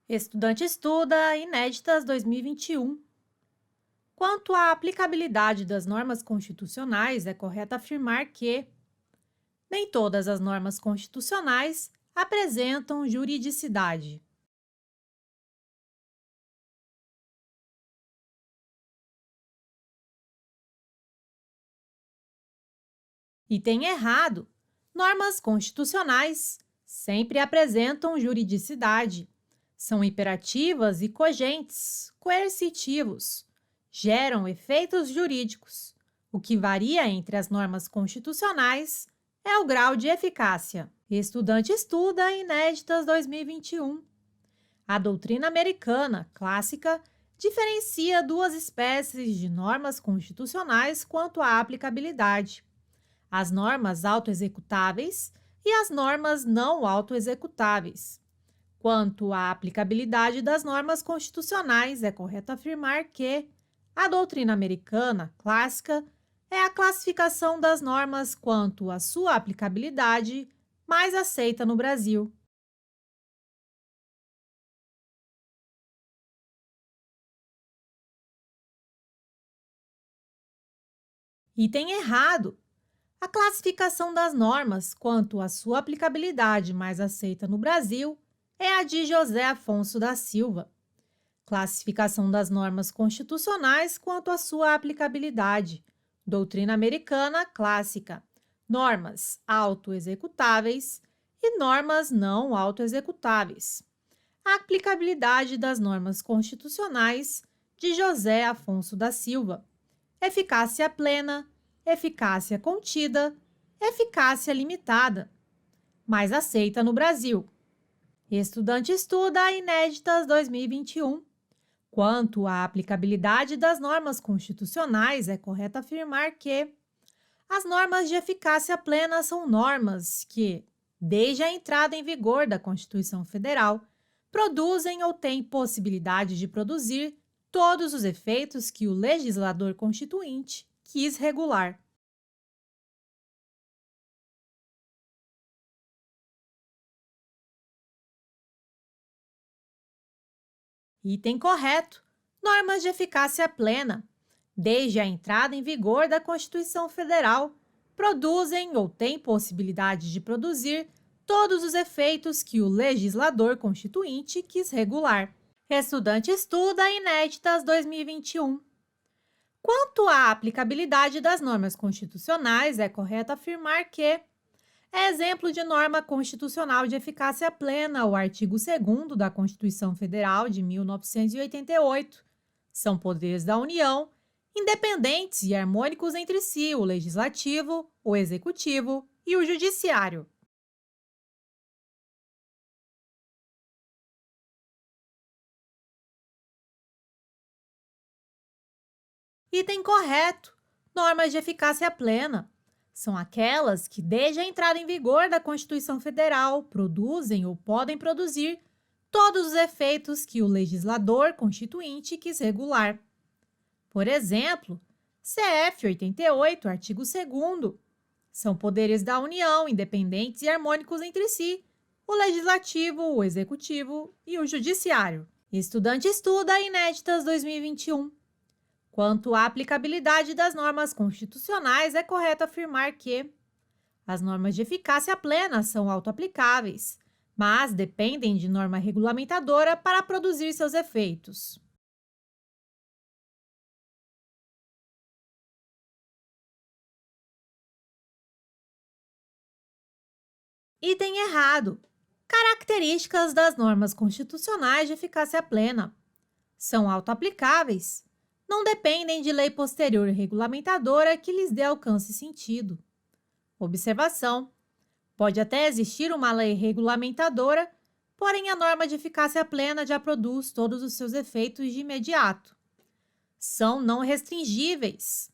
Estudante estuda Inéditas 2021. Quanto à aplicabilidade das normas constitucionais, é correto afirmar que nem todas as normas constitucionais apresentam juridicidade. E tem errado. Normas constitucionais sempre apresentam juridicidade. São imperativas e cogentes, coercitivos. Geram efeitos jurídicos. O que varia entre as normas constitucionais é o grau de eficácia. Estudante estuda Inéditas 2021. A doutrina americana clássica diferencia duas espécies de normas constitucionais quanto à aplicabilidade: as normas autoexecutáveis e as normas não autoexecutáveis. Quanto à aplicabilidade das normas constitucionais, é correto afirmar que a doutrina americana clássica é a classificação das normas quanto à sua aplicabilidade mais aceita no Brasil. E tem errado. A classificação das normas quanto à sua aplicabilidade mais aceita no Brasil é a de José Afonso da Silva. Classificação das normas constitucionais quanto à sua aplicabilidade. Doutrina americana clássica. Normas autoexecutáveis e normas não autoexecutáveis. A aplicabilidade das normas constitucionais de José Afonso da Silva. Eficácia plena, eficácia contida, eficácia limitada, mais aceita no Brasil. Estudante estuda Inéditas 2021. Quanto à aplicabilidade das normas constitucionais, é correto afirmar que as normas de eficácia plena são normas que, desde a entrada em vigor da Constituição Federal, produzem ou têm possibilidade de produzir todos os efeitos que o legislador constituinte quis regular. Item correto. Normas de eficácia plena. Desde a entrada em vigor da Constituição Federal, produzem ou têm possibilidade de produzir todos os efeitos que o legislador constituinte quis regular. Estudante estuda Inéditas 2021. Quanto à aplicabilidade das normas constitucionais, é correto afirmar que é exemplo de norma constitucional de eficácia plena o artigo 2º da Constituição Federal de 1988. São poderes da União, independentes e harmônicos entre si, o Legislativo, o Executivo e o Judiciário. Item correto. Normas de eficácia plena. São aquelas que, desde a entrada em vigor da Constituição Federal, produzem ou podem produzir todos os efeitos que o legislador constituinte quis regular. Por exemplo, CF 88, artigo 2º. São poderes da União, independentes e harmônicos entre si, o Legislativo, o Executivo e o Judiciário. Estudante estuda Inéditas 2021. Quanto à aplicabilidade das normas constitucionais, é correto afirmar que as normas de eficácia plena são autoaplicáveis, mas dependem de norma regulamentadora para produzir seus efeitos. Item errado. Características das normas constitucionais de eficácia plena. São autoaplicáveis. Não dependem de lei posterior regulamentadora que lhes dê alcance e sentido. Observação: pode até existir uma lei regulamentadora, porém a norma de eficácia plena já produz todos os seus efeitos de imediato. São não restringíveis.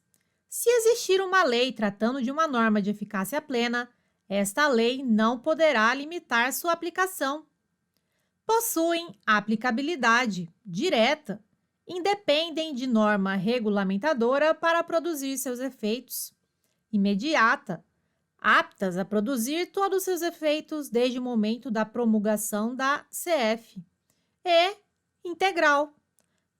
Se existir uma lei tratando de uma norma de eficácia plena, esta lei não poderá limitar sua aplicação. Possuem aplicabilidade direta, independem de norma regulamentadora para produzir seus efeitos, imediata, aptas a produzir todos os seus efeitos desde o momento da promulgação da CF, e integral.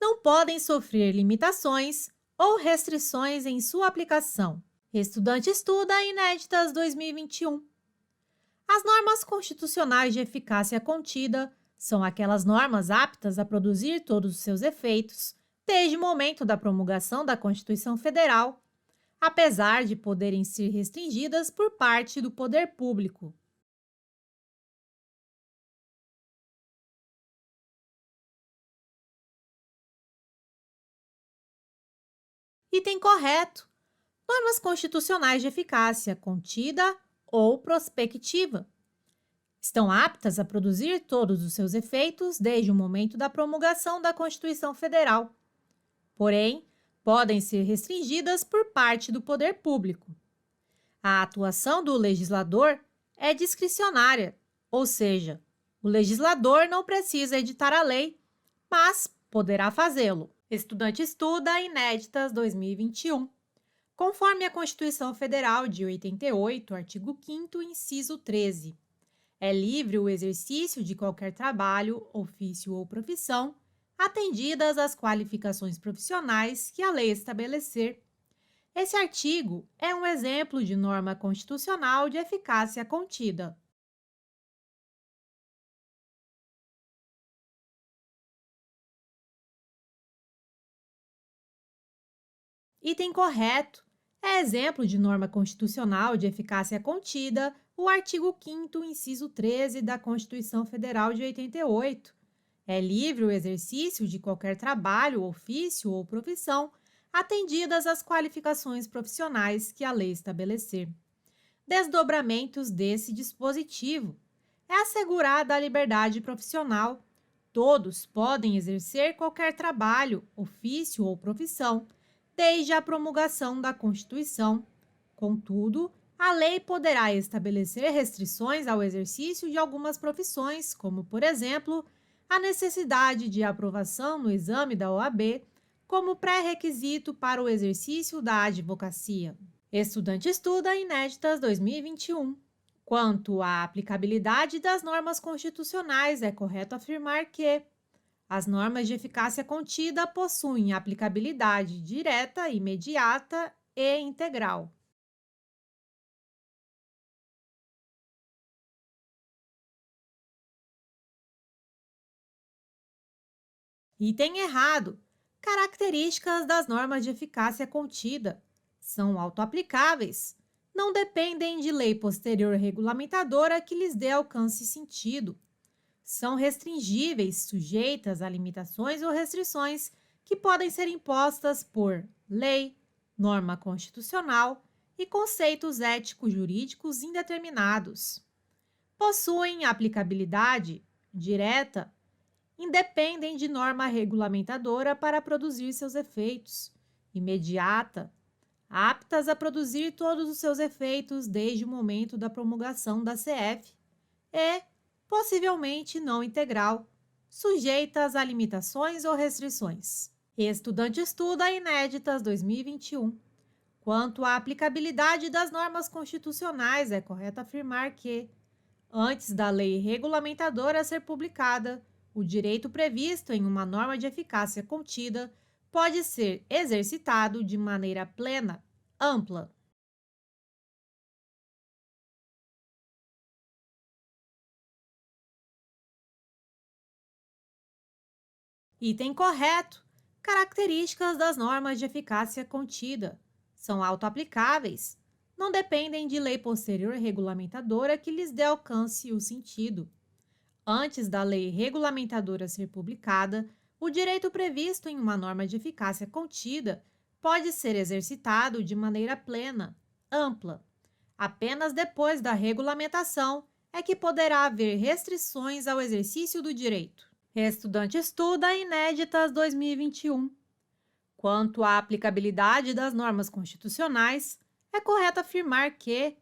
Não podem sofrer limitações ou restrições em sua aplicação. Estudante estuda inéditas 2021. As normas constitucionais de eficácia contida são aquelas normas aptas a produzir todos os seus efeitos desde o momento da promulgação da Constituição Federal, apesar de poderem ser restringidas por parte do poder público. Item correto: normas constitucionais de eficácia contida ou prospectiva. Estão aptas a produzir todos os seus efeitos desde o momento da promulgação da Constituição Federal. Porém, podem ser restringidas por parte do poder público. A atuação do legislador é discricionária, ou seja, o legislador não precisa editar a lei, mas poderá fazê-lo. Estudante estuda inéditas 2021. Conforme a Constituição Federal de 88, artigo 5º, inciso 13, é livre o exercício de qualquer trabalho, ofício ou profissão, atendidas as qualificações profissionais que a lei estabelecer. Esse artigo é um exemplo de norma constitucional de eficácia contida. Item correto. É exemplo de norma constitucional de eficácia contida o artigo 5º, inciso 13 da Constituição Federal de 88. É livre o exercício de qualquer trabalho, ofício ou profissão, atendidas as qualificações profissionais que a lei estabelecer. Desdobramentos desse dispositivo. É assegurada a liberdade profissional. Todos podem exercer qualquer trabalho, ofício ou profissão, desde a promulgação da Constituição. Contudo, a lei poderá estabelecer restrições ao exercício de algumas profissões, como, por exemplo, a necessidade de aprovação no exame da OAB como pré-requisito para o exercício da advocacia. Estudante estuda inéditas 2021. Quanto à aplicabilidade das normas constitucionais, é correto afirmar que as normas de eficácia contida possuem aplicabilidade direta, imediata e integral. Item errado. Características das normas de eficácia contida são autoaplicáveis, não dependem de lei posterior regulamentadora que lhes dê alcance e sentido. São restringíveis, sujeitas a limitações ou restrições que podem ser impostas por lei, norma constitucional e conceitos ético-jurídicos indeterminados. Possuem aplicabilidade direta, independem de norma regulamentadora para produzir seus efeitos, imediata, aptas a produzir todos os seus efeitos desde o momento da promulgação da CF, e, possivelmente não integral, sujeitas a limitações ou restrições. Estudante estuda inéditas 2021. Quanto à aplicabilidade das normas constitucionais, é correto afirmar que, antes da lei regulamentadora ser publicada, o direito previsto em uma norma de eficácia contida pode ser exercitado de maneira plena, ampla. Item correto. Características das normas de eficácia contida. São autoaplicáveis. Não dependem de lei posterior regulamentadora que lhes dê alcance o sentido. Antes da lei regulamentadora ser publicada, o direito previsto em uma norma de eficácia contida pode ser exercitado de maneira plena, ampla. Apenas depois da regulamentação é que poderá haver restrições ao exercício do direito. Estudante estuda inéditas 2021. Quanto à aplicabilidade das normas constitucionais, é correto afirmar que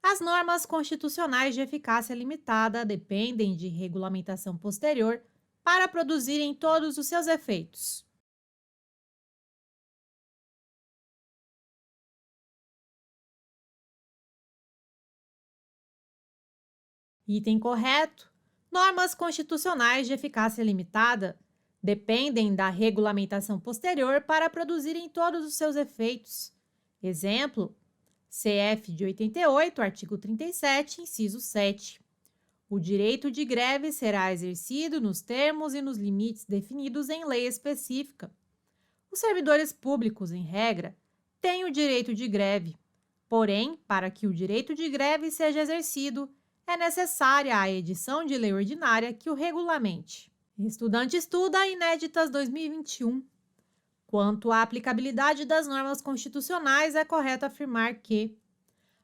as normas constitucionais de eficácia limitada dependem de regulamentação posterior para produzirem todos os seus efeitos. Item correto. Normas constitucionais de eficácia limitada dependem da regulamentação posterior para produzirem todos os seus efeitos. Exemplo: CF de 88, artigo 37, inciso 7. O direito de greve será exercido nos termos e nos limites definidos em lei específica. Os servidores públicos, em regra, têm o direito de greve. Porém, para que o direito de greve seja exercido, é necessária a edição de lei ordinária que o regulamente. Estudante estuda Inéditas 2021. Quanto à aplicabilidade das normas constitucionais, é correto afirmar que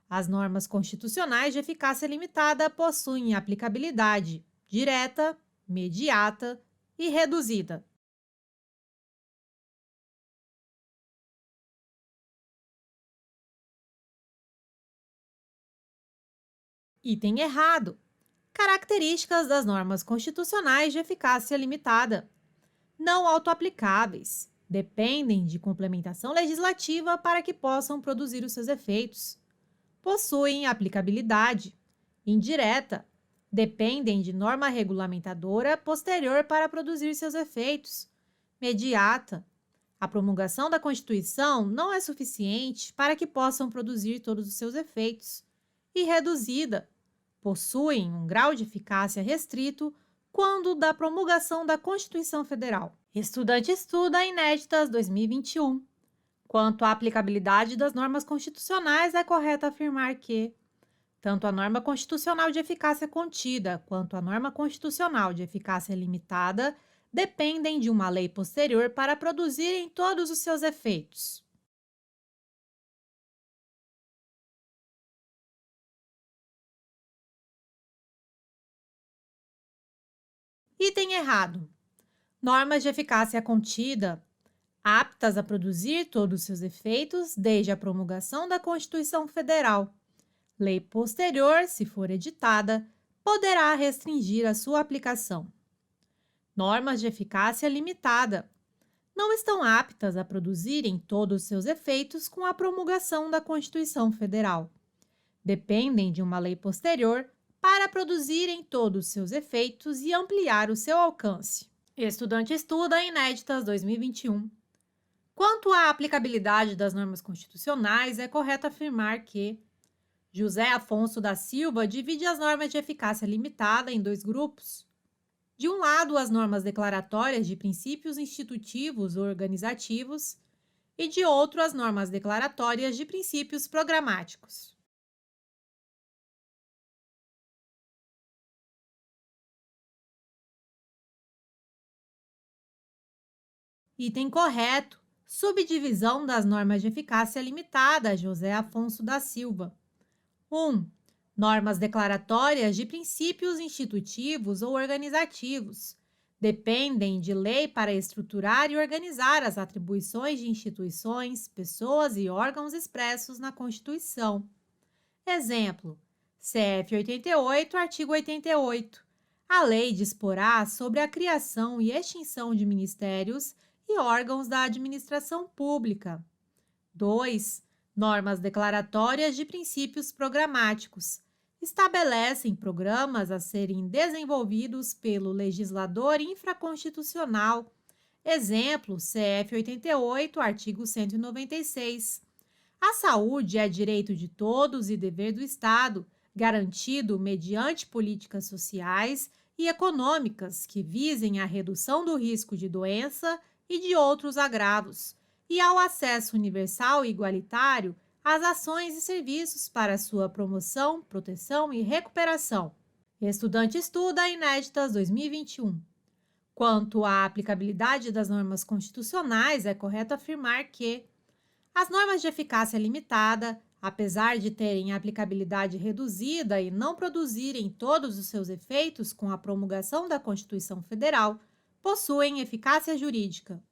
as normas constitucionais de eficácia limitada possuem aplicabilidade direta, imediata e reduzida. Item errado. Características das normas constitucionais de eficácia limitada. Não autoaplicáveis. Dependem de complementação legislativa para que possam produzir os seus efeitos. Possuem aplicabilidade indireta. Dependem de norma regulamentadora posterior para produzir seus efeitos. Mediata. A promulgação da Constituição não é suficiente para que possam produzir todos os seus efeitos. E reduzida. Possuem um grau de eficácia restrito quando da promulgação da Constituição Federal. Estudante estuda Inéditas 2021. Quanto à aplicabilidade das normas constitucionais, é correto afirmar que tanto a norma constitucional de eficácia contida quanto a norma constitucional de eficácia limitada dependem de uma lei posterior para produzirem todos os seus efeitos. Item errado. Normas de eficácia contida, aptas a produzir todos os seus efeitos desde a promulgação da Constituição Federal. Lei posterior, se for editada, poderá restringir a sua aplicação. Normas de eficácia limitada não estão aptas a produzirem todos os seus efeitos com a promulgação da Constituição Federal. Dependem de uma lei posterior para produzirem todos os seus efeitos e ampliar o seu alcance. Estudante estuda Inéditas 2021. Quanto à aplicabilidade das normas constitucionais, é correto afirmar que José Afonso da Silva divide as normas de eficácia limitada em dois grupos. De um lado, as normas declaratórias de princípios institutivos ou organizativos, e de outro, as normas declaratórias de princípios programáticos. Item correto. Subdivisão das normas de eficácia limitada, José Afonso da Silva. 1. Normas declaratórias de princípios institutivos ou organizativos. Dependem de lei para estruturar e organizar as atribuições de instituições, pessoas e órgãos expressos na Constituição. Exemplo: CF 88, artigo 88. A lei disporá sobre a criação e extinção de ministérios e órgãos da administração pública. 2. Normas declaratórias de princípios programáticos. Estabelecem programas a serem desenvolvidos pelo legislador infraconstitucional. Exemplo: CF 88, artigo 196. A saúde é direito de todos e dever do Estado, garantido mediante políticas sociais e econômicas que visem a redução do risco de doença e de outros agravos, e ao acesso universal e igualitário às ações e serviços para sua promoção, proteção e recuperação. Estudante estuda Inéditas 2021. Quanto à aplicabilidade das normas constitucionais, é correto afirmar que as normas de eficácia limitada, apesar de terem aplicabilidade reduzida e não produzirem todos os seus efeitos com a promulgação da Constituição Federal, possuem eficácia jurídica.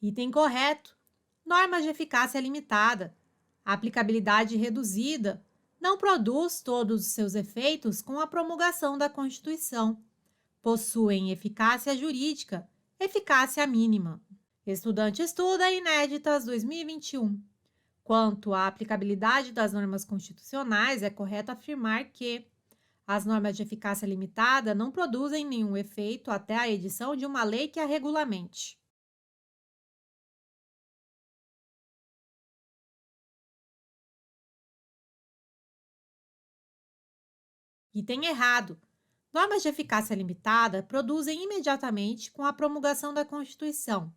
Item correto. Normas de eficácia limitada. Aplicabilidade reduzida. Não produz todos os seus efeitos com a promulgação da Constituição. Possuem eficácia jurídica. Eficácia mínima. Estudante estuda Inéditas 2021. Quanto à aplicabilidade das normas constitucionais, é correto afirmar que as normas de eficácia limitada não produzem nenhum efeito até a edição de uma lei que a regulamente. Item errado. Normas de eficácia limitada produzem imediatamente com a promulgação da Constituição.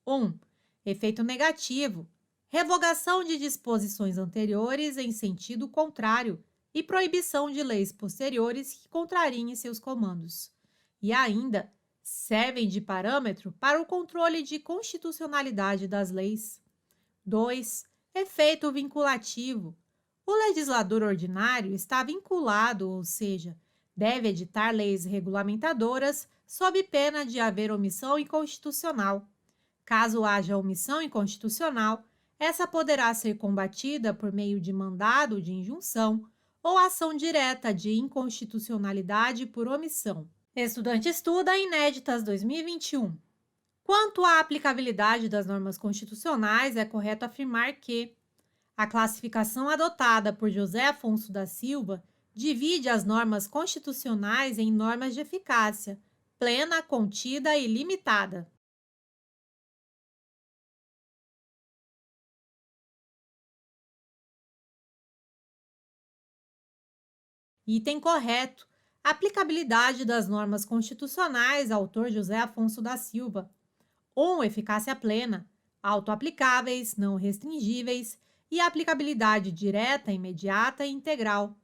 1. Efeito negativo. Revogação de disposições anteriores em sentido contrário e proibição de leis posteriores que contrariem seus comandos. E ainda servem de parâmetro para o controle de constitucionalidade das leis. 2. Efeito vinculativo. O legislador ordinário está vinculado, ou seja, deve editar leis regulamentadoras sob pena de haver omissão inconstitucional. Caso haja omissão inconstitucional, essa poderá ser combatida por meio de mandado de injunção ou ação direta de inconstitucionalidade por omissão. Estudante estuda Inéditas 2021. Quanto à aplicabilidade das normas constitucionais, é correto afirmar que a classificação adotada por José Afonso da Silva divide as normas constitucionais em normas de eficácia plena, contida e limitada. Item correto. Aplicabilidade das normas constitucionais, autor José Afonso da Silva. 1. Eficácia plena, autoaplicáveis, não restringíveis e aplicabilidade direta, imediata e integral.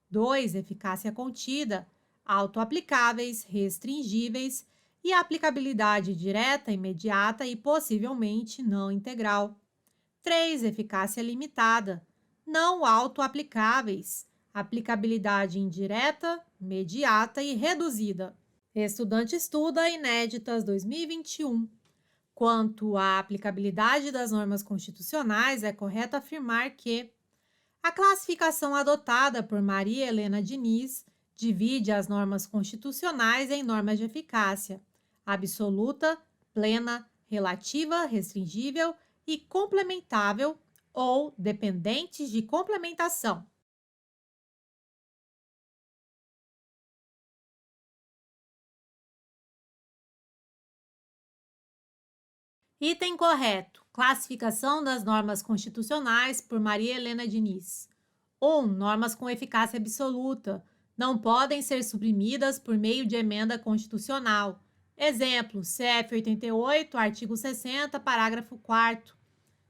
2. Eficácia contida, autoaplicáveis, restringíveis e aplicabilidade direta, imediata e possivelmente não integral. 3. Eficácia limitada, não autoaplicáveis, aplicabilidade indireta, imediata e reduzida. Estudante estuda Inéditas 2021. Quanto à aplicabilidade das normas constitucionais, é correto afirmar que a classificação adotada por Maria Helena Diniz divide as normas constitucionais em normas de eficácia absoluta, plena, relativa, restringível e complementável ou dependentes de complementação. Item correto. Classificação das normas constitucionais por Maria Helena Diniz. 1. Normas com eficácia absoluta. Não podem ser suprimidas por meio de emenda constitucional. Exemplo, CF 88, artigo 60, parágrafo 4º.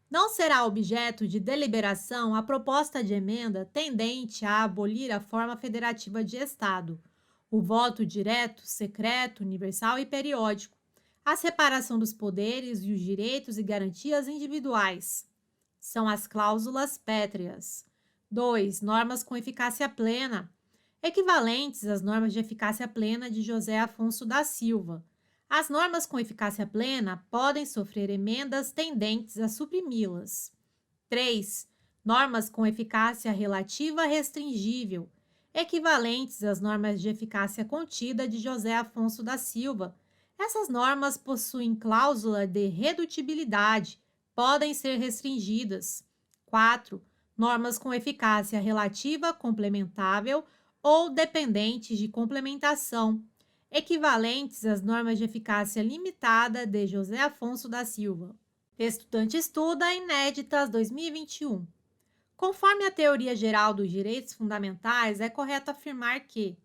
Não será objeto de deliberação a proposta de emenda tendente a abolir a forma federativa de Estado, o voto direto, secreto, universal e periódico, a separação dos poderes e os direitos e garantias individuais. São as cláusulas pétreas. 2. Normas com eficácia plena, equivalentes às normas de eficácia plena de José Afonso da Silva. As normas com eficácia plena podem sofrer emendas tendentes a suprimi-las. 3. Normas com eficácia relativa restringível, equivalentes às normas de eficácia contida de José Afonso da Silva. Essas normas possuem cláusula de redutibilidade, podem ser restringidas. 4. Normas com eficácia relativa complementável ou dependentes de complementação, equivalentes às normas de eficácia limitada de José Afonso da Silva. Estudante estuda Inéditas 2021. Conforme a teoria geral dos direitos fundamentais, é correto afirmar que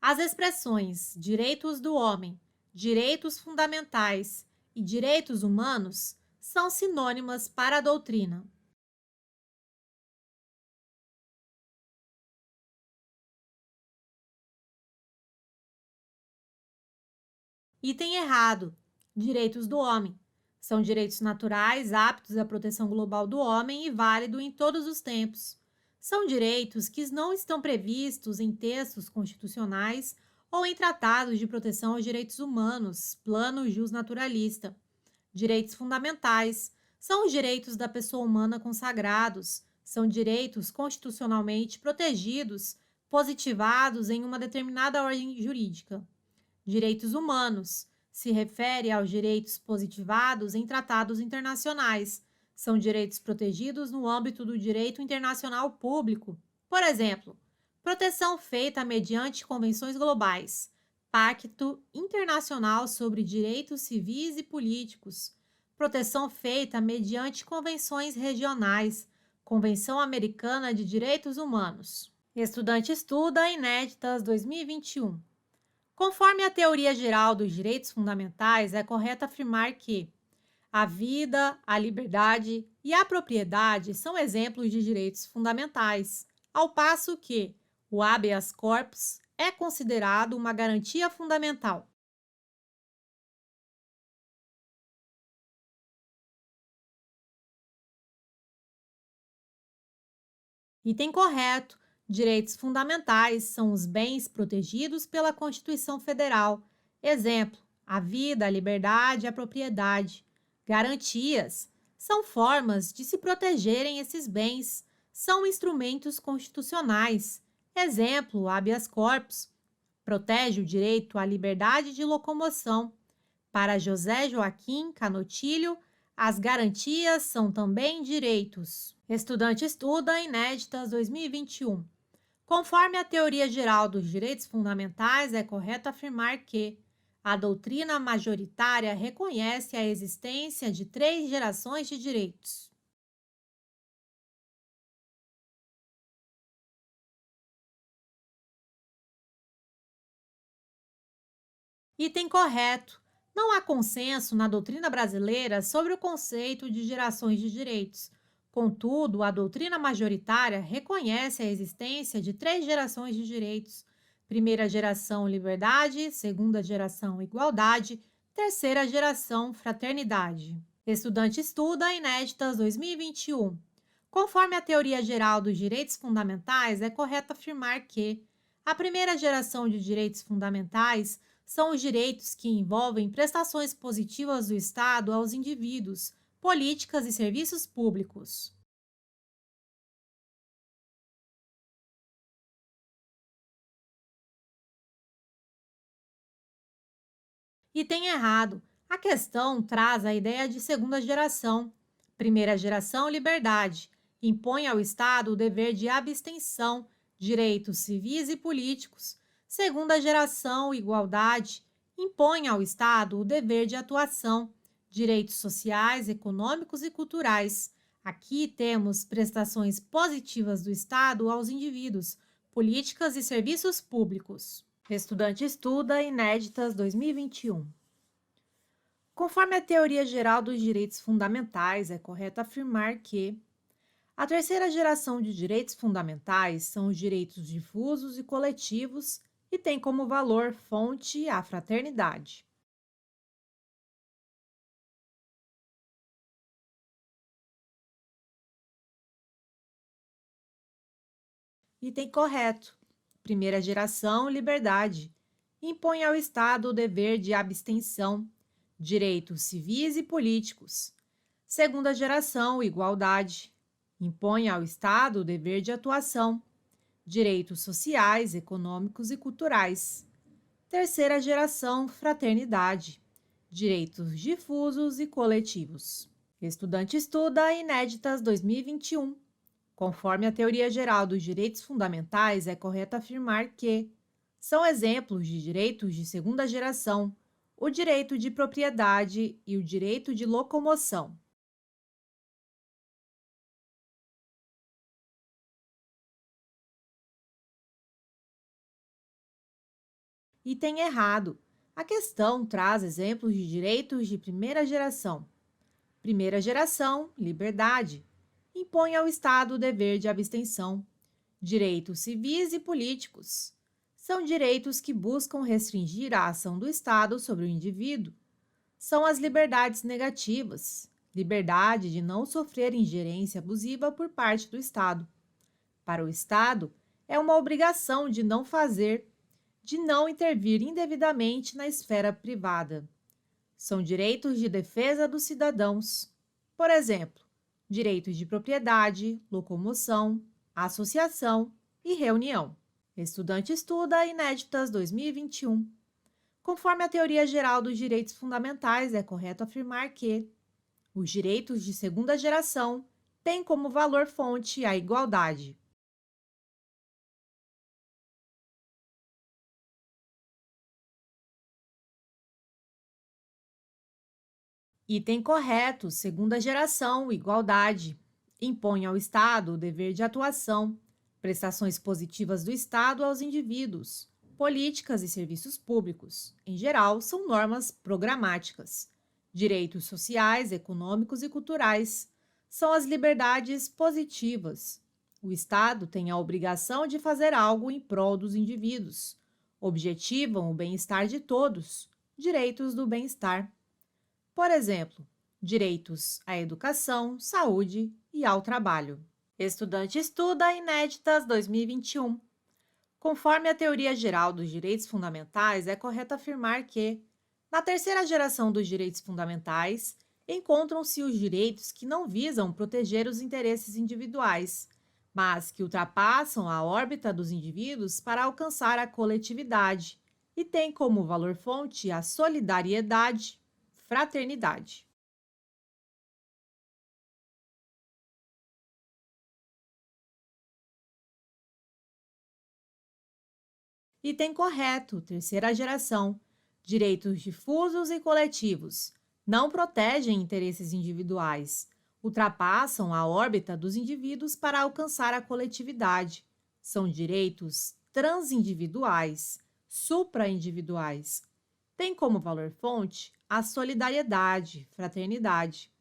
as expressões direitos do homem, direitos fundamentais e direitos humanos são sinônimas para a doutrina. Item errado. Direitos do homem. São direitos naturais aptos à proteção global do homem e válido em todos os tempos. São direitos que não estão previstos em textos constitucionais ou em tratados de proteção aos direitos humanos, plano justnaturalista. Direitos fundamentais. São os direitos da pessoa humana consagrados. São direitos constitucionalmente protegidos, positivados em uma determinada ordem jurídica. Direitos humanos Se refere aos direitos positivados em tratados internacionais. São direitos protegidos no âmbito do direito internacional público. Por exemplo, proteção feita mediante convenções globais, Pacto Internacional sobre Direitos Civis e Políticos, proteção feita mediante convenções regionais, Convenção Americana de Direitos Humanos. Estudante estuda Inéditas 2021. Conforme a teoria geral dos direitos fundamentais, é correto afirmar que a vida, a liberdade e a propriedade são exemplos de direitos fundamentais, ao passo que o habeas corpus é considerado uma garantia fundamental. Item correto. Direitos fundamentais são os bens protegidos pela Constituição Federal. Exemplo: a vida, a liberdade e a propriedade. Garantias são formas de se protegerem esses bens, são instrumentos constitucionais. Exemplo: habeas corpus protege o direito à liberdade de locomoção. Para José Joaquim Canotilho, as garantias são também direitos. Estudante estuda Inéditas 2021. Conforme a teoria geral dos direitos fundamentais, é correto afirmar que a doutrina majoritária reconhece a existência de 3 gerações de direitos. Item correto. Não há consenso na doutrina brasileira sobre o conceito de gerações de direitos. Contudo, a doutrina majoritária reconhece a existência de 3 gerações de direitos. Primeira geração, liberdade; segunda geração, igualdade; terceira geração, fraternidade. Estudante estuda Inéditas 2021. Conforme a teoria geral dos direitos fundamentais, é correto afirmar que a primeira geração de direitos fundamentais são os direitos que envolvem prestações positivas do Estado aos indivíduos, políticas e serviços públicos. E tem errado. A questão traz a ideia de segunda geração. Primeira geração, liberdade. Impõe ao Estado o dever de abstenção, direitos civis e políticos. Segunda geração, igualdade. Impõe ao Estado o dever de atuação, direitos sociais, econômicos e culturais. Aqui temos prestações positivas do Estado aos indivíduos, políticas e serviços públicos. Estudante estuda Inéditas 2021. Conforme a teoria geral dos direitos fundamentais, é correto afirmar que a terceira geração de direitos fundamentais são os direitos difusos e coletivos e tem como valor fonte a fraternidade. Item correto. Primeira geração, liberdade. Impõe ao Estado o dever de abstenção, direitos civis e políticos. Segunda geração, igualdade. Impõe ao Estado o dever de atuação, direitos sociais, econômicos e culturais. Terceira geração, fraternidade. Direitos difusos e coletivos. Estudante estuda Inéditas 2021. Conforme a teoria geral dos direitos fundamentais, é correto afirmar que são exemplos de direitos de segunda geração o direito de propriedade e o direito de locomoção. Item errado. A questão traz exemplos de direitos de primeira geração. Primeira geração, liberdade. Impõe ao Estado o dever de abstenção. Direitos civis e políticos. São direitos que buscam restringir a ação do Estado sobre o indivíduo. São as liberdades negativas. Liberdade de não sofrer ingerência abusiva por parte do Estado. Para o Estado, é uma obrigação de não fazer, de não intervir indevidamente na esfera privada. São direitos de defesa dos cidadãos. Por exemplo, direitos de propriedade, locomoção, associação e reunião. Estudante estuda Inéditas 2021. Conforme a teoria geral dos direitos fundamentais, é correto afirmar que os direitos de segunda geração têm como valor-fonte a igualdade. Item correto, segunda geração, igualdade. Impõe ao Estado o dever de atuação, prestações positivas do Estado aos indivíduos, políticas e serviços públicos. Em geral, são normas programáticas. Direitos sociais, econômicos e culturais são as liberdades positivas. O Estado tem a obrigação de fazer algo em prol dos indivíduos. Objetivam o bem-estar de todos. Direitos do bem-estar. Por exemplo, direitos à educação, saúde e ao trabalho. Estudante estuda Inéditas 2021. Conforme a teoria geral dos direitos fundamentais, é correto afirmar que, na terceira geração dos direitos fundamentais, encontram-se os direitos que não visam proteger os interesses individuais, mas que ultrapassam a órbita dos indivíduos para alcançar a coletividade e têm como valor-fonte a solidariedade, fraternidade. Item correto, terceira geração. Direitos difusos e coletivos. Não protegem interesses individuais. Ultrapassam a órbita dos indivíduos para alcançar a coletividade. São direitos transindividuais, supraindividuais. Tem como valor-fonte a solidariedade, fraternidade.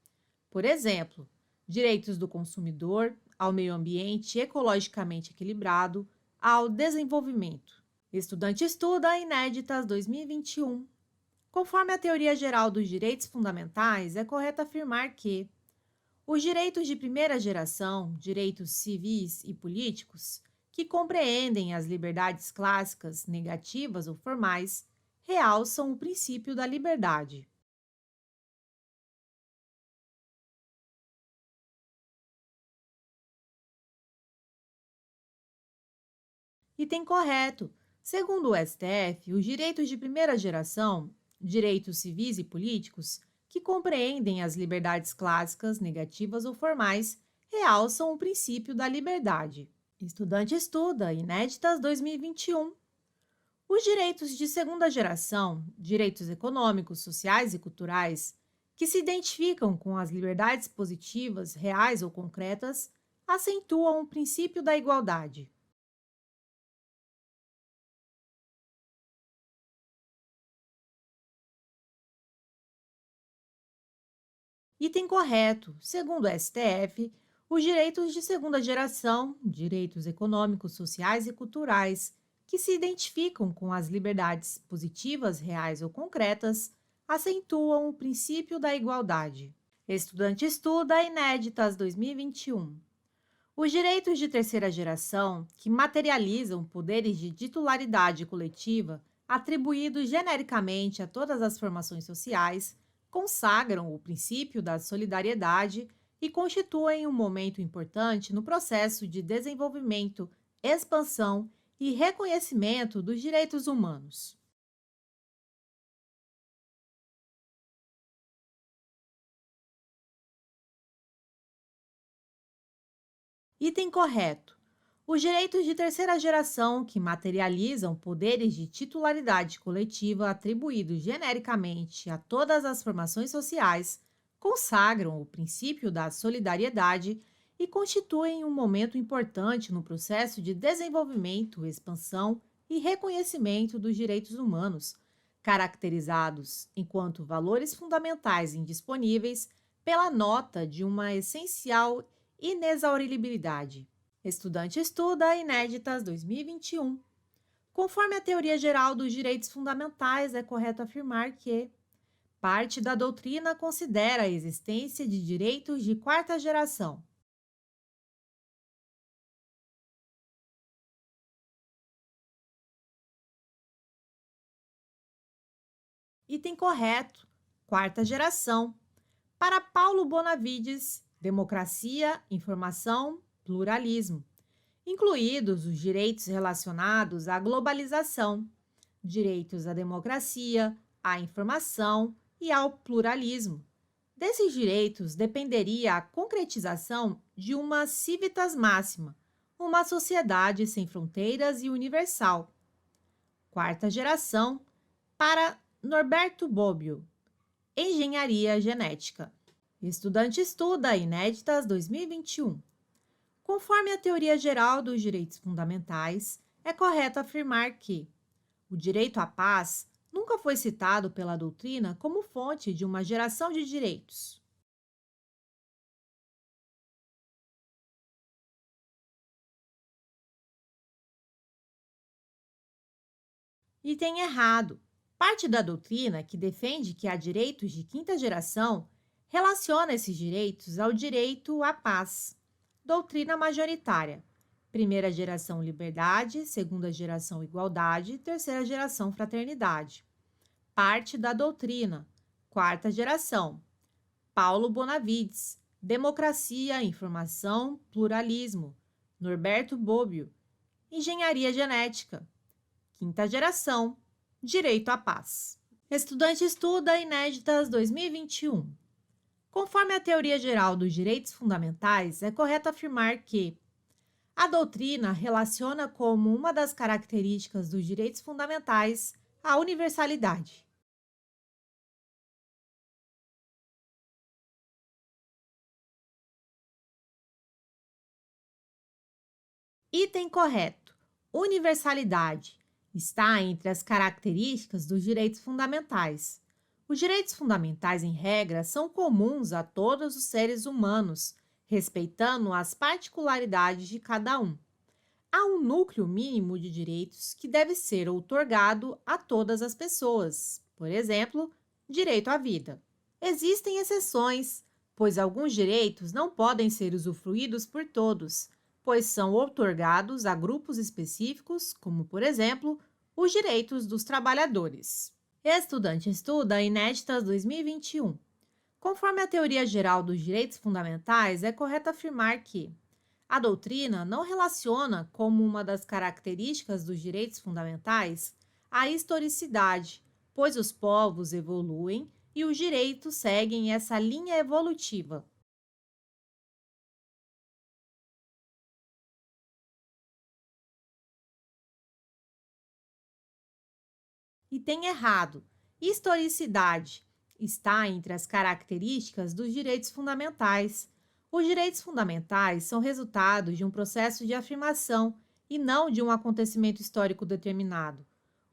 Por exemplo, direitos do consumidor ao meio ambiente ecologicamente equilibrado, ao desenvolvimento. Estudante estuda Inéditas 2021. Conforme a teoria geral dos direitos fundamentais, é correto afirmar que os direitos de primeira geração, direitos civis e políticos, que compreendem as liberdades clássicas, negativas ou formais, realçam o princípio da liberdade. Item correto. Segundo o STF, os direitos de primeira geração, direitos civis e políticos, que compreendem as liberdades clássicas, negativas ou formais, realçam o princípio da liberdade. Estudante estuda Inéditas 2021. Os direitos de segunda geração, direitos econômicos, sociais e culturais, que se identificam com as liberdades positivas, reais ou concretas, acentuam o princípio da igualdade. Item correto. Segundo o STF, os direitos de segunda geração, direitos econômicos, sociais e culturais, que se identificam com as liberdades positivas, reais ou concretas, acentuam o princípio da igualdade. Estudante estuda Inéditas 2021. Os direitos de terceira geração, que materializam poderes de titularidade coletiva atribuídos genericamente a todas as formações sociais, consagram o princípio da solidariedade e constituem um momento importante no processo de desenvolvimento, expansão e reconhecimento dos direitos humanos. Item correto. Os direitos de terceira geração, que materializam poderes de titularidade coletiva atribuídos genericamente a todas as formações sociais, consagram o princípio da solidariedade e constituem um momento importante no processo de desenvolvimento, expansão e reconhecimento dos direitos humanos, caracterizados enquanto valores fundamentais indisponíveis pela nota de uma essencial inexauribilidade. Estudante estuda Inéditas 2021. Conforme a teoria geral dos direitos fundamentais, é correto afirmar que parte da doutrina considera a existência de direitos de quarta geração. Item correto, quarta geração. Para Paulo Bonavides, democracia, informação, pluralismo, incluídos os direitos relacionados à globalização, direitos à democracia, à informação e ao pluralismo. Desses direitos dependeria a concretização de uma civitas máxima, uma sociedade sem fronteiras e universal. Quarta geração, para Norberto Bobbio, Engenharia Genética. Estudante estuda Inéditas 2021. Conforme a teoria geral dos direitos fundamentais, é correto afirmar que o direito à paz nunca foi citado pela doutrina como fonte de uma geração de direitos. Item errado. Parte da doutrina que defende que há direitos de quinta geração relaciona esses direitos ao direito à paz. Doutrina majoritária. Primeira geração liberdade, segunda geração igualdade, terceira geração fraternidade. Parte da doutrina. Quarta geração. Paulo Bonavides. Democracia, informação, pluralismo. Norberto Bobbio. Engenharia genética. Quinta geração, direito à paz. Estudante estuda Inéditas 2021. Conforme a teoria geral dos direitos fundamentais, é correto afirmar que a doutrina relaciona como uma das características dos direitos fundamentais a universalidade. Item correto. Universalidade está entre as características dos direitos fundamentais. Os direitos fundamentais, em regra, são comuns a todos os seres humanos, respeitando as particularidades de cada um. Há um núcleo mínimo de direitos que deve ser outorgado a todas as pessoas, por exemplo, direito à vida. Existem exceções, pois alguns direitos não podem ser usufruídos por todos, pois são outorgados a grupos específicos, como, por exemplo, os direitos dos trabalhadores. Estudante estuda Inéditas 2021. Conforme a teoria geral dos direitos fundamentais, é correto afirmar que a doutrina não relaciona como uma das características dos direitos fundamentais a historicidade, pois os povos evoluem e os direitos seguem essa linha evolutiva. E tem errado. Historicidade está entre as características dos direitos fundamentais. Os direitos fundamentais são resultados de um processo de afirmação e não de um acontecimento histórico determinado.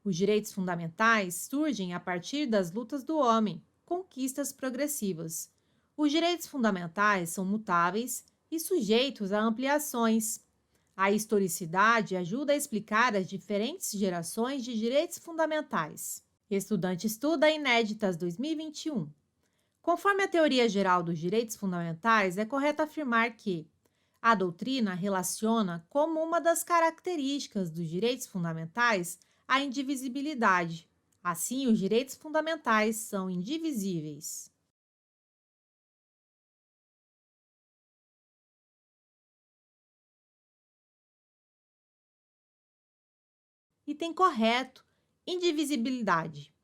Os direitos fundamentais surgem a partir das lutas do homem, conquistas progressivas. Os direitos fundamentais são mutáveis e sujeitos a ampliações. A historicidade ajuda a explicar as diferentes gerações de direitos fundamentais. Estudante estuda Inéditas 2021. Conforme a teoria geral dos direitos fundamentais, é correto afirmar que a doutrina relaciona como uma das características dos direitos fundamentais a indivisibilidade. Assim, os direitos fundamentais são indivisíveis. Item correto: indivisibilidade.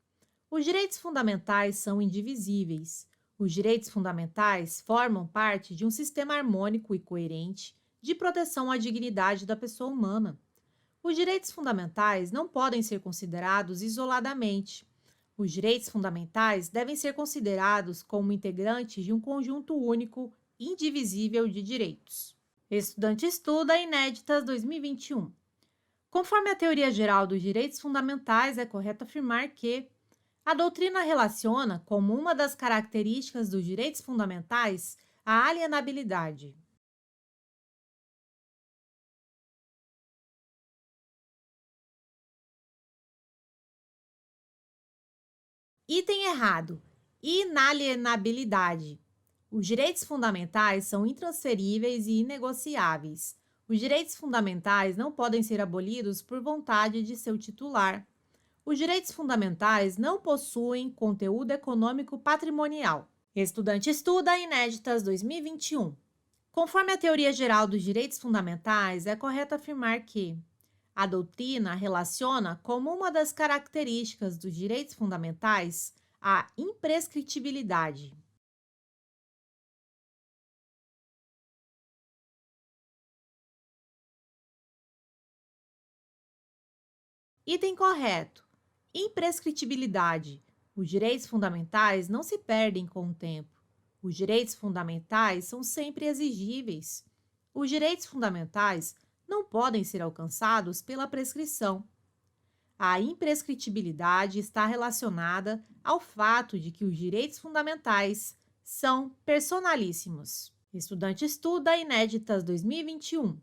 Os direitos fundamentais são indivisíveis. Os direitos fundamentais formam parte de um sistema harmônico e coerente de proteção à dignidade da pessoa humana. Os direitos fundamentais não podem ser considerados isoladamente. Os direitos fundamentais devem ser considerados como integrantes de um conjunto único, indivisível de direitos. Estudante estuda Inéditas 2021. Conforme a teoria geral dos direitos fundamentais, é correto afirmar que a doutrina relaciona como uma das características dos direitos fundamentais a alienabilidade. Item errado: inalienabilidade. Os direitos fundamentais são intransferíveis e inegociáveis. Os direitos fundamentais não podem ser abolidos por vontade de seu titular. Os direitos fundamentais não possuem conteúdo econômico patrimonial. Estudante estuda Inéditas 2021. Conforme a teoria geral dos direitos fundamentais, é correto afirmar que A doutrina relaciona como uma das características dos direitos fundamentais a imprescritibilidade. Item correto. Imprescritibilidade. Os direitos fundamentais não se perdem com o tempo. Os direitos fundamentais são sempre exigíveis. Os direitos fundamentais não podem ser alcançados pela prescrição. A imprescritibilidade está relacionada ao fato de que os direitos fundamentais são personalíssimos. Estudante estuda Inéditas 2021.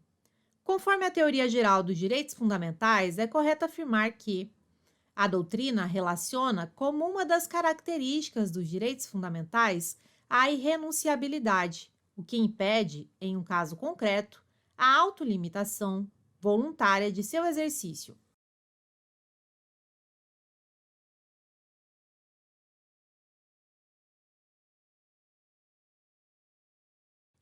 Conforme a teoria geral dos direitos fundamentais, é correto afirmar que a doutrina relaciona como uma das características dos direitos fundamentais a irrenunciabilidade, o que impede, em um caso concreto, a autolimitação voluntária de seu exercício.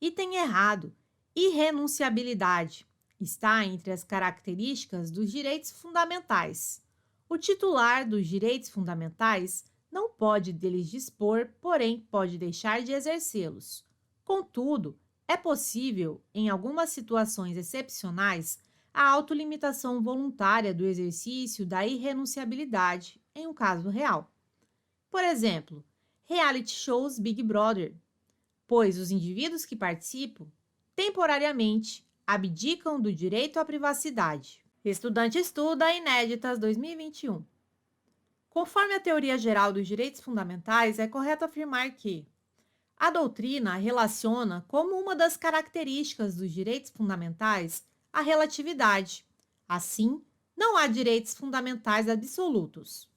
Item errado. Irrenunciabilidade está entre as características dos direitos fundamentais. O titular dos direitos fundamentais não pode deles dispor, porém pode deixar de exercê-los. Contudo, é possível, em algumas situações excepcionais, a autolimitação voluntária do exercício da irrenunciabilidade, em um caso real. Por exemplo, reality shows Big Brother, pois os indivíduos que participam, temporariamente, abdicam do direito à privacidade. Estudante estuda Inéditas 2021. Conforme a teoria geral dos direitos fundamentais, é correto afirmar que a doutrina relaciona como uma das características dos direitos fundamentais a relatividade. Assim, não há direitos fundamentais absolutos.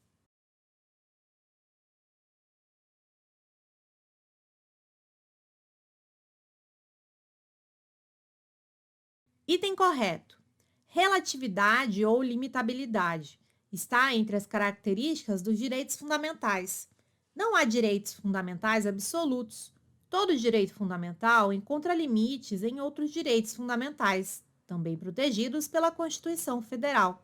Item correto. Relatividade ou limitabilidade está entre as características dos direitos fundamentais. Não há direitos fundamentais absolutos. Todo direito fundamental encontra limites em outros direitos fundamentais, também protegidos pela Constituição Federal.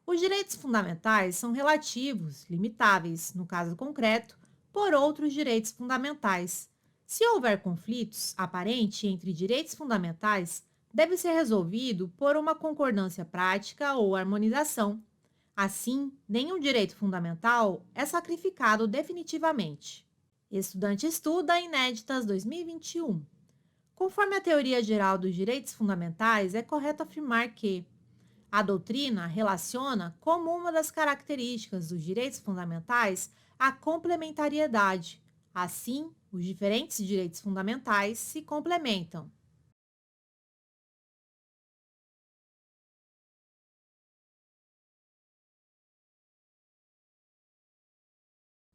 Os direitos fundamentais são relativos, limitáveis, no caso concreto, por outros direitos fundamentais. Se houver conflitos aparentes entre direitos fundamentais, deve ser resolvido por uma concordância prática ou harmonização. Assim, nenhum direito fundamental é sacrificado definitivamente. Estudante estuda Inéditas 2021. Conforme a teoria geral dos direitos fundamentais, é correto afirmar que a doutrina relaciona como uma das características dos direitos fundamentais a complementariedade. Assim, os diferentes direitos fundamentais se complementam.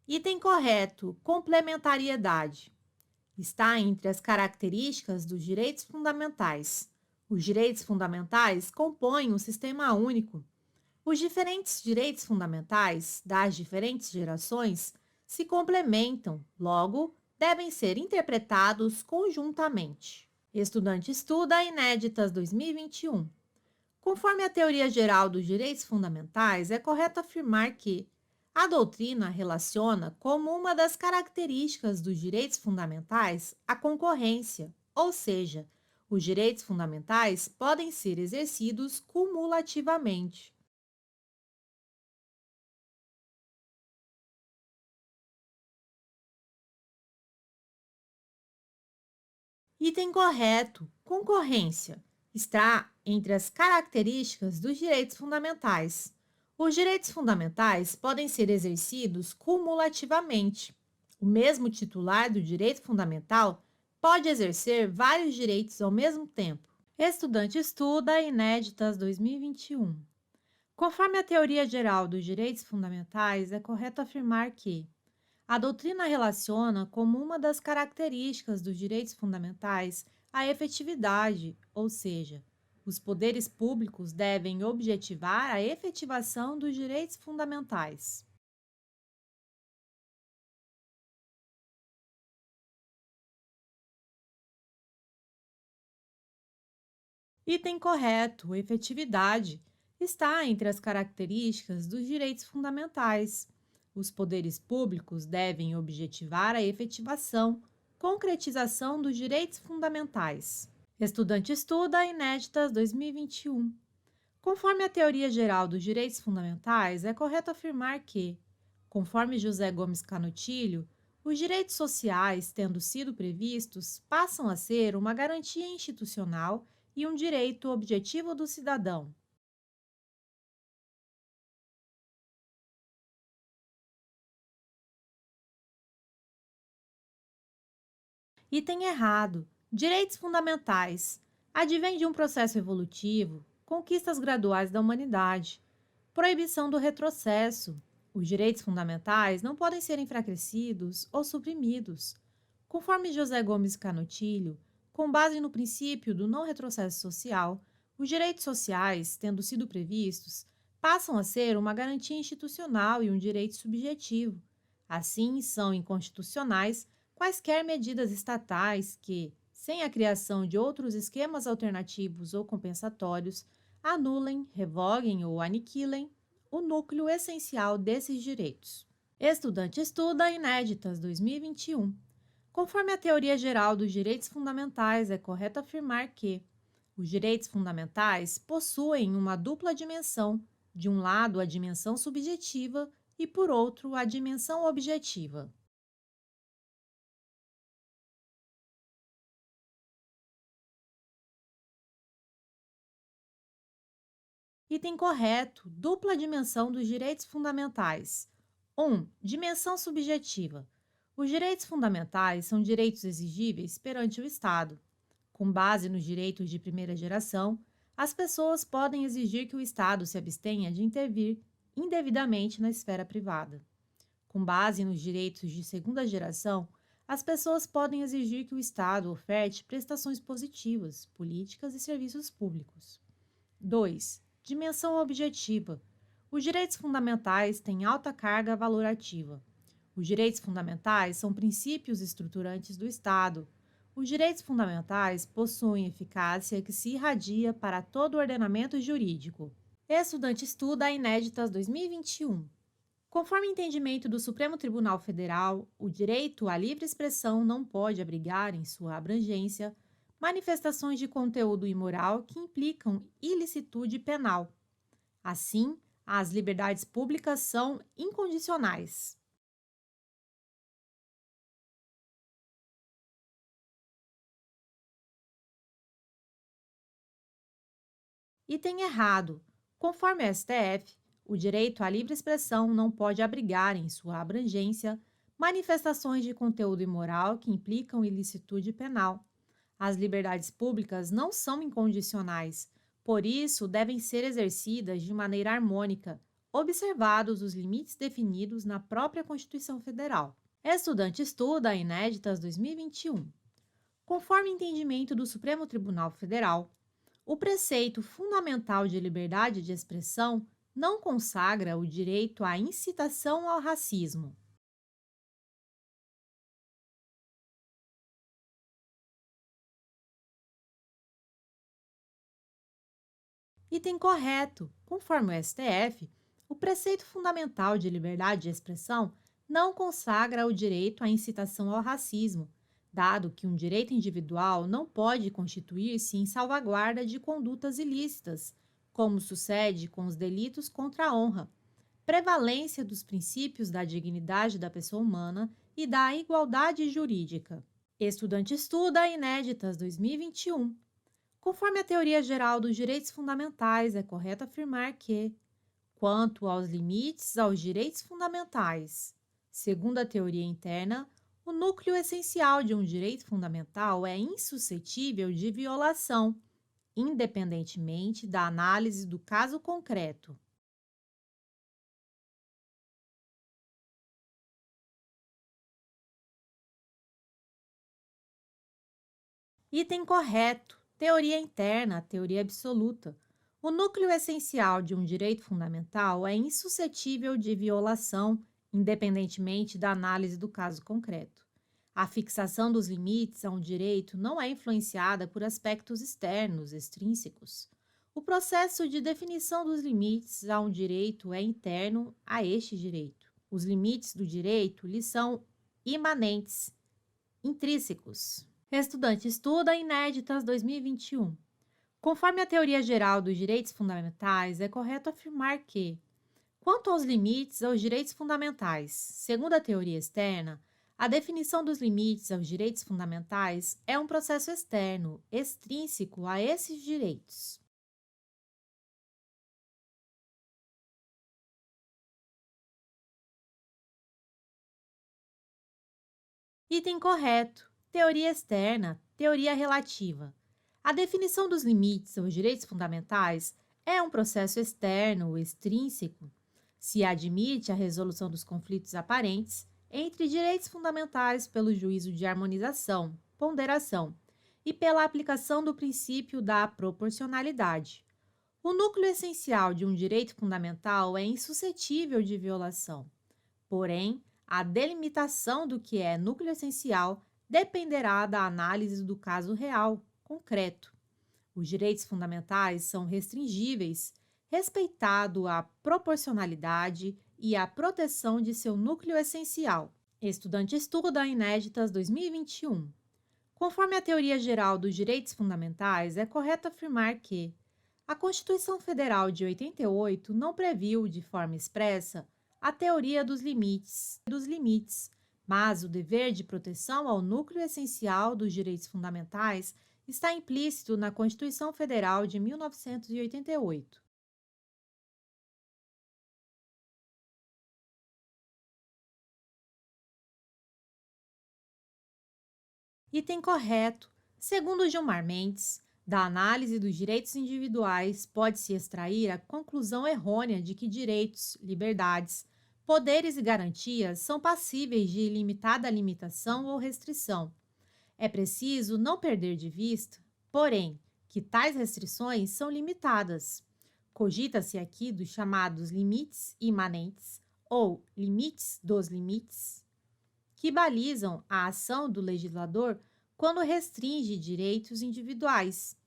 Item correto: complementariedade. Está entre as características dos direitos fundamentais. Os direitos fundamentais compõem um sistema único. Os diferentes direitos fundamentais das diferentes gerações se complementam, logo, devem ser interpretados conjuntamente. Estudante estuda Inéditas 2021. Conforme a teoria geral dos direitos fundamentais, é correto afirmar que a doutrina relaciona como uma das características dos direitos fundamentais a concorrência, ou seja, os direitos fundamentais podem ser exercidos cumulativamente. Item correto: concorrência. Está entre as características dos direitos fundamentais. Os direitos fundamentais podem ser exercidos cumulativamente. O mesmo titular do direito fundamental pode exercer vários direitos ao mesmo tempo. Estudante estuda Inéditas 2021. Conforme a teoria geral dos direitos fundamentais, é correto afirmar que a doutrina relaciona como uma das características dos direitos fundamentais a efetividade, ou seja, os poderes públicos devem objetivar a efetivação dos direitos fundamentais. Item correto: efetividade. está entre as características dos direitos fundamentais. Os poderes públicos devem objetivar a efetivação, concretização dos direitos fundamentais. Estudante estuda Inéditas 2021. Conforme a teoria geral dos direitos fundamentais, é correto afirmar que, conforme José Gomes Canutilho, os direitos sociais, tendo sido previstos, passam a ser uma garantia institucional e um direito objetivo do cidadão. Item errado. Direitos fundamentais. Advém de um processo evolutivo, conquistas graduais da humanidade. Proibição do retrocesso. Os direitos fundamentais não podem ser enfraquecidos ou suprimidos. Conforme José Gomes Canutilho, com base no princípio do não retrocesso social, os direitos sociais, tendo sido previstos, passam a ser uma garantia institucional e um direito subjetivo. Assim, são inconstitucionais quaisquer medidas estatais que, sem a criação de outros esquemas alternativos ou compensatórios, anulem, revoguem ou aniquilem o núcleo essencial desses direitos. Estudante estuda Inéditas 2021. Conforme a teoria geral dos direitos fundamentais, é correto afirmar que os direitos fundamentais possuem uma dupla dimensão, de um lado a dimensão subjetiva e, por outro, a dimensão objetiva. Item correto, dupla dimensão dos direitos fundamentais. 1. Dimensão subjetiva. Os direitos fundamentais são direitos exigíveis perante o Estado. Com base nos direitos de primeira geração, as pessoas podem exigir que o Estado se abstenha de intervir indevidamente na esfera privada. Com base nos direitos de segunda geração, as pessoas podem exigir que o Estado oferte prestações positivas, políticas e serviços públicos. 2. Dimensão objetiva. Os direitos fundamentais têm alta carga valorativa. Os direitos fundamentais são princípios estruturantes do Estado. Os direitos fundamentais possuem eficácia que se irradia para todo o ordenamento jurídico. Estudante estuda Inéditas 2021. Conforme o entendimento do Supremo Tribunal Federal, o direito à livre expressão não pode abrigar, em sua abrangência, manifestações de conteúdo imoral que implicam ilicitude penal. Assim, as liberdades públicas são incondicionais. Item errado. Conforme a STF, o direito à livre expressão não pode abrigar, em sua abrangência, manifestações de conteúdo imoral que implicam ilicitude penal. As liberdades públicas não são incondicionais, por isso devem ser exercidas de maneira harmônica, observados os limites definidos na própria Constituição Federal. Estudante estuda Inéditas 2021. Conforme entendimento do Supremo Tribunal Federal, o preceito fundamental de liberdade de expressão não consagra o direito à incitação ao racismo. Item correto. Conforme o STF, o preceito fundamental de liberdade de expressão não consagra o direito à incitação ao racismo, dado que um direito individual não pode constituir-se em salvaguarda de condutas ilícitas, como sucede com os delitos contra a honra, prevalência dos princípios da dignidade da pessoa humana e da igualdade jurídica. Estudante estuda Inéditas 2021. Conforme a teoria geral dos direitos fundamentais, é correto afirmar que, quanto aos limites aos direitos fundamentais, segundo a teoria interna, o núcleo essencial de um direito fundamental é insuscetível de violação, independentemente da análise do caso concreto. Item correto. Teoria interna, teoria absoluta. O núcleo essencial de um direito fundamental é insuscetível de violação, independentemente da análise do caso concreto. A fixação dos limites a um direito não é influenciada por aspectos externos, extrínsecos. O processo de definição dos limites a um direito é interno a este direito. Os limites do direito lhes são imanentes, intrínsecos. Estudante estuda Inéditas 2021. Conforme a teoria geral dos direitos fundamentais, é correto afirmar que, quanto aos limites aos direitos fundamentais, segundo a teoria externa, a definição dos limites aos direitos fundamentais é um processo externo, extrínseco a esses direitos. Item correto. Teoria externa, teoria relativa. A definição dos limites aos direitos fundamentais é um processo externo, extrínseco. Se admite a resolução dos conflitos aparentes entre direitos fundamentais pelo juízo de harmonização, ponderação e pela aplicação do princípio da proporcionalidade. O núcleo essencial de um direito fundamental é insuscetível de violação. Porém, a delimitação do que é núcleo essencial dependerá da análise do caso real, concreto. Os direitos fundamentais são restringíveis, respeitado a proporcionalidade e a proteção de seu núcleo essencial. Estudante estuda Inéditas 2021. Conforme a teoria geral dos direitos fundamentais, é correto afirmar que a Constituição Federal de 88 não previu, de forma expressa, a teoria dos limites, mas o dever de proteção ao núcleo essencial dos direitos fundamentais está implícito na Constituição Federal de 1988. Item correto. Segundo Gilmar Mendes, da análise dos direitos individuais pode-se extrair a conclusão errônea de que direitos, liberdades, poderes e garantias são passíveis de ilimitada limitação ou restrição. É preciso não perder de vista, porém, que tais restrições são limitadas. Cogita-se aqui dos chamados limites imanentes ou limites dos limites, que balizam a ação do legislador quando restringe direitos individuais.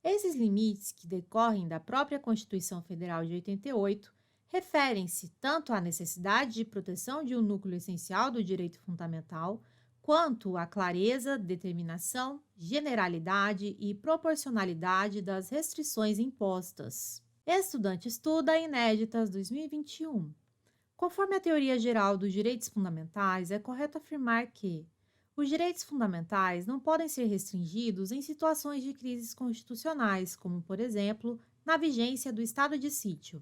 Esses limites, que decorrem da própria Constituição Federal de 88, referem-se tanto à necessidade de proteção de um núcleo essencial do direito fundamental, quanto à clareza, determinação, generalidade e proporcionalidade das restrições impostas. Estudante estuda Inéditas 2021. Conforme a teoria geral dos direitos fundamentais, é correto afirmar que os direitos fundamentais não podem ser restringidos em situações de crises constitucionais, como, por exemplo, na vigência do estado de sítio.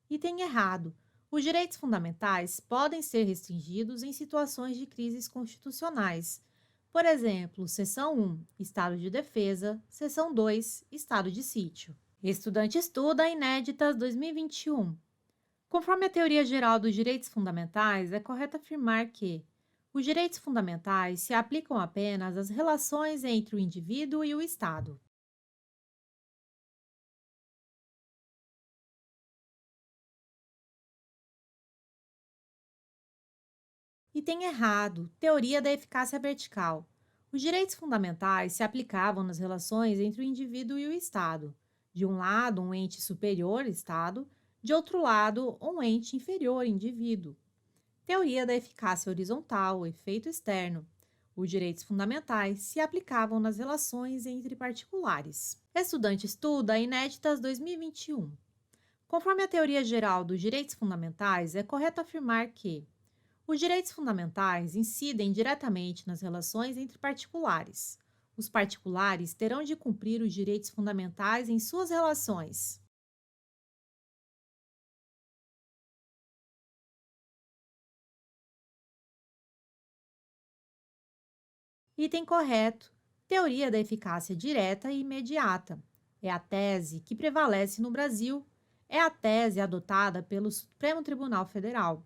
Item errado. Os direitos fundamentais podem ser restringidos em situações de crises constitucionais. Por exemplo, seção 1, estado de defesa, seção 2, estado de sítio. Estudante estuda Inéditas 2021. Conforme a teoria geral dos direitos fundamentais, é correto afirmar que os direitos fundamentais se aplicam apenas às relações entre o indivíduo e o Estado. Item errado. Teoria da eficácia vertical. Os direitos fundamentais se aplicavam nas relações entre o indivíduo e o Estado. De um lado, um ente superior, Estado, de outro lado, um ente inferior, indivíduo. Teoria da eficácia horizontal, efeito externo. Os direitos fundamentais se aplicavam nas relações entre particulares. Estudante estuda Inéditas 2021. Conforme a teoria geral dos direitos fundamentais, é correto afirmar que os direitos fundamentais incidem diretamente nas relações entre particulares. Os particulares terão de cumprir os direitos fundamentais em suas relações. Item correto. Teoria da eficácia direta e imediata. É a tese que prevalece no Brasil. É a tese adotada pelo Supremo Tribunal Federal.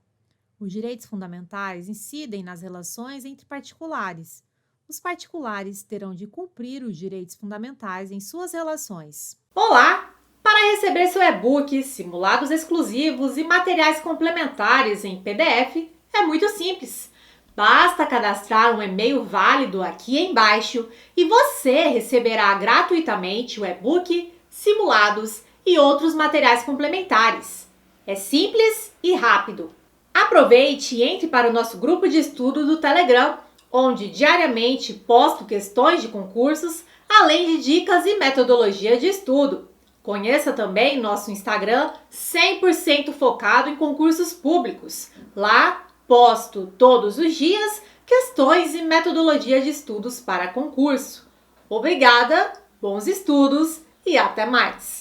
Os direitos fundamentais incidem nas relações entre particulares. Os particulares terão de cumprir os direitos fundamentais em suas relações. Olá! Para receber seu e-book, simulados exclusivos e materiais complementares em PDF, É muito simples. Basta cadastrar um e-mail válido aqui embaixo e você receberá gratuitamente o e-book, simulados e outros materiais complementares. É simples e rápido. Aproveite e entre para o nosso grupo de estudo do Telegram, onde diariamente posto questões de concursos, além de dicas e metodologia de estudo. Conheça também nosso Instagram 100% focado em concursos públicos. Lá posto todos os dias questões e metodologia de estudos para concurso. Obrigada, bons estudos e até mais!